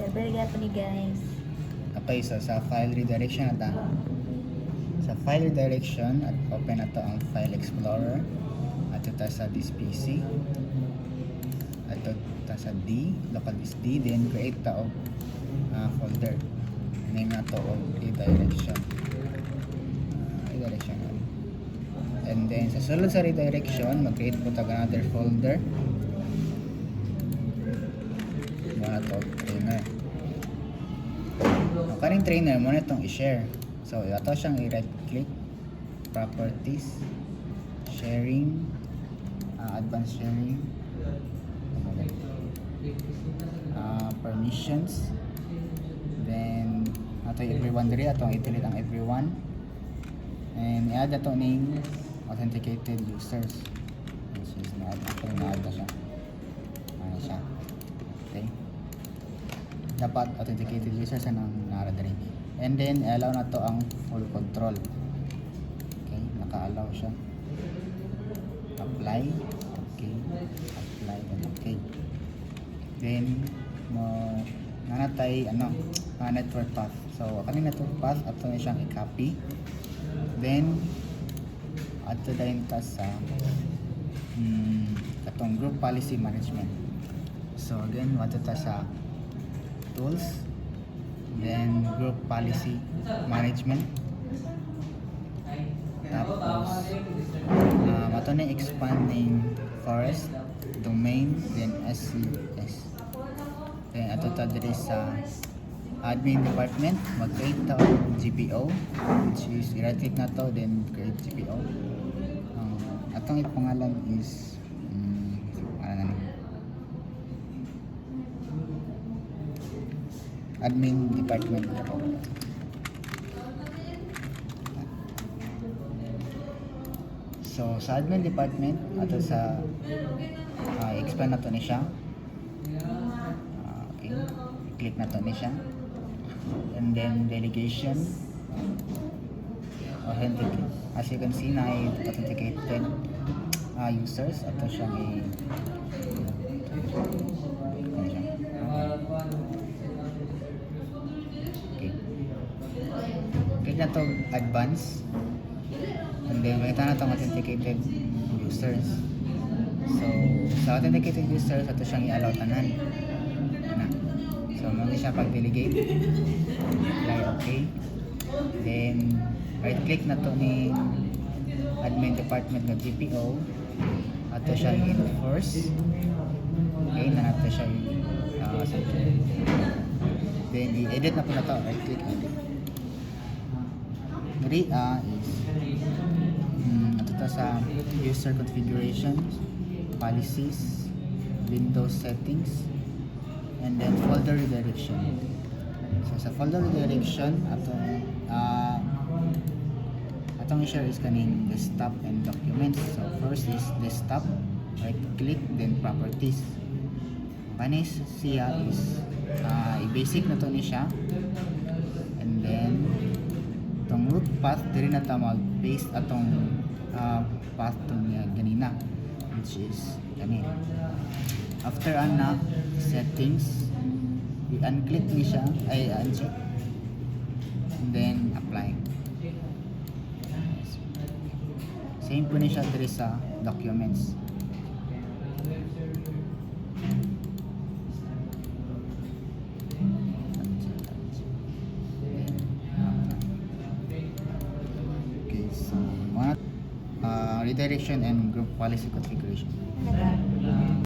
Server po ni guys. Okay, so sa file redirection na sa file redirection at open na to ang file explorer at ito sa this PC at ito sa D, local is D, then create ta og folder, name na to og redirection, redirection. And then sa sulod sa redirection mag-create po tag another folder, mga to trainer. Ang kaning trainer mo na itong i-share. So, ito siyang i-right click, properties, sharing, advanced sharing, permissions, then ito yung everyone diri, ito ang i-delete ang everyone, and i-add ito ning authenticated users, which is na-add na siya. Ano siya? Okay. Dapat authenticated users ang naradari. And then allow na to ang full control. Okay, naka-allow siya. Apply. Okay. Apply and okay. Then mo nanatay network path. So kaning network path ato na siyang i-copy. Then ato dayon ta sa katong group policy management. So again, wato ta sa tools, then group policy management, tapos ato na expanding forest domain, then SCS, then ato ta diri sa admin department mag-create ta og GPO, which is i-right-click na to, then create GPO. Atong ipangalan is admin department. So sa admin department ato sa expand na to ni siya. Okay, click na to ni siya, and then delegation, authenticate. As you can see na authenticated users ato siyang click na to advance, and then makita na itong authenticated users. So sa authenticated users ato siyang i-allow tanan na. So muna siya pag-delegate, apply okay, then right click na to ni admin department ng GPO ato siya i-enforce. Okay, na nato siya then i-edit na po na to, right click edit. Is ito sa user configurations, policies, Windows settings, and then folder redirection. So sa folder redirection atong share is kaning desktop and documents. So first is desktop, right click, then properties. Panis siya is i-basic na to ni siya, and then itong root path diri na ta mag-paste atong path to niya ganina, which is kani. After settings, i-unclick ni siya, ay uncheck, and then apply. Same po ni siya diri sa documents. Redirection and group policy configuration.